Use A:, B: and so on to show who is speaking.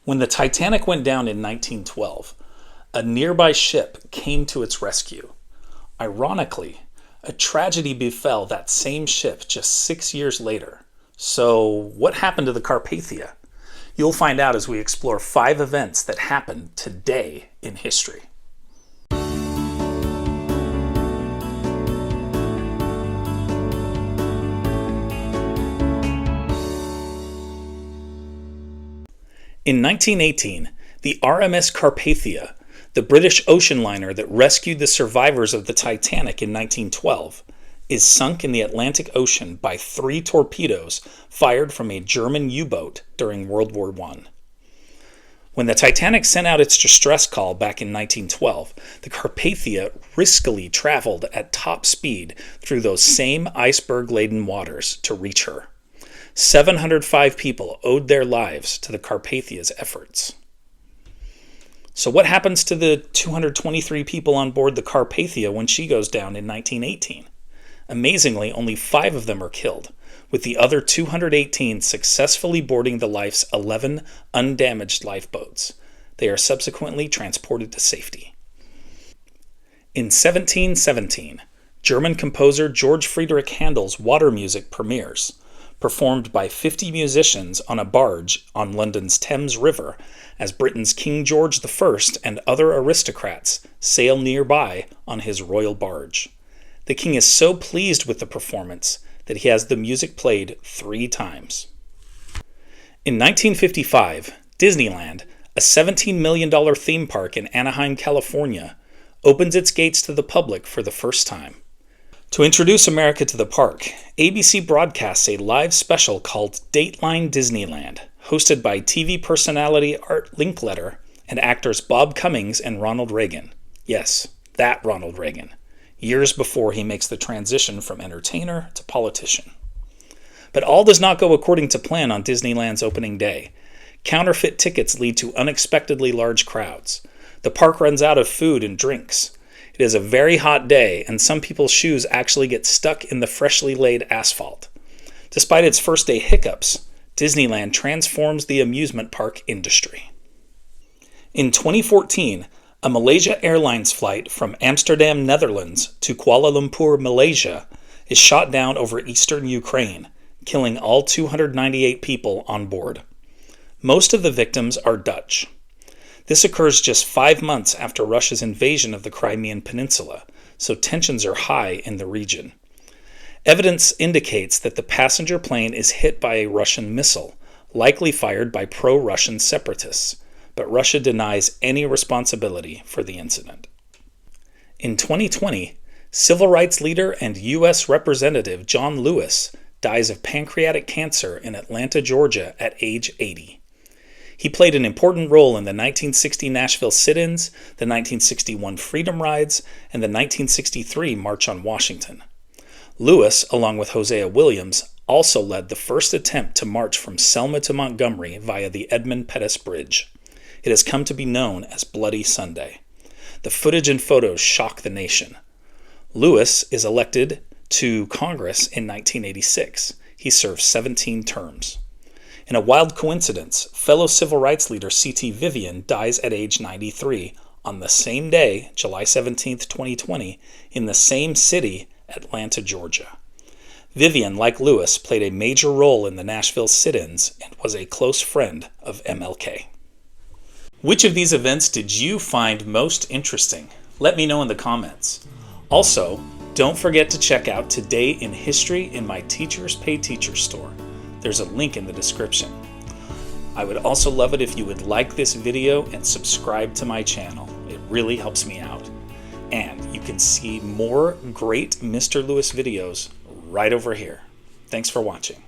A: When the Titanic went down in 1912, a nearby ship came to its rescue. Ironically, a tragedy befell that same ship just 6 years later. So, what happened to the Carpathia? You'll find out as we explore 5 events that happened today in history. In 1918, the RMS Carpathia, the British ocean liner that rescued the survivors of the Titanic in 1912, is sunk in the Atlantic Ocean by 3 torpedoes fired from a German U-boat during World War I. When the Titanic sent out its distress call back in 1912, the Carpathia riskily traveled at top speed through those same iceberg-laden waters to reach her. 705 people owed their lives to the Carpathia's efforts. So what happens to the 223 people on board the Carpathia when she goes down in 1918? Amazingly, only 5 of them are killed, with the other 218 successfully boarding the Life's 11 undamaged lifeboats. They are subsequently transported to safety. In 1717, German composer George Friedrich Handel's Water Music premieres, performed by 50 musicians on a barge on London's Thames River as Britain's King George I and other aristocrats sail nearby on his royal barge. The king is so pleased with the performance that he has the music played 3 times. In 1955, Disneyland, a $17 million theme park in Anaheim, California, opens its gates to the public for the first time. To introduce America to the park, ABC broadcasts a live special called Dateline Disneyland, hosted by TV personality Art Linkletter and actors Bob Cummings and Ronald Reagan. Yes, that Ronald Reagan, years before he makes the transition from entertainer to politician. But all does not go according to plan on Disneyland's opening day. Counterfeit tickets lead to unexpectedly large crowds. The park runs out of food and drinks. It is a very hot day, and some people's shoes actually get stuck in the freshly laid asphalt. Despite its first day hiccups, Disneyland transforms the amusement park industry. In 2014, a Malaysia Airlines flight from Amsterdam, Netherlands to Kuala Lumpur, Malaysia, is shot down over eastern Ukraine, killing all 298 people on board. Most of the victims are Dutch. This occurs just 5 months after Russia's invasion of the Crimean Peninsula, so tensions are high in the region. Evidence indicates that the passenger plane is hit by a Russian missile, likely fired by pro-Russian separatists, but Russia denies any responsibility for the incident. In 2020, civil rights leader and U.S. Representative John Lewis dies of pancreatic cancer in Atlanta, Georgia at age 80. He played an important role in the 1960 Nashville sit-ins, the 1961 Freedom Rides, and the 1963 March on Washington. Lewis, along with Hosea Williams, also led the first attempt to march from Selma to Montgomery via the Edmund Pettus Bridge. It has come to be known as Bloody Sunday. The footage and photos shock the nation. Lewis is elected to Congress in 1986. He served 17 terms. In a wild coincidence, fellow civil rights leader C.T. Vivian dies at age 93 on the same day, July 17, 2020, in the same city, Atlanta, Georgia. Vivian, like Lewis, played a major role in the Nashville sit-ins and was a close friend of MLK. Which of these events did you find most interesting? Let me know in the comments. Also, don't forget to check out Today in History in my Teachers Pay Teachers store. There's a link in the description. I would also love it if you would like this video and subscribe to my channel. It really helps me out. And you can see more great Mr. Lewis videos right over here. Thanks for watching.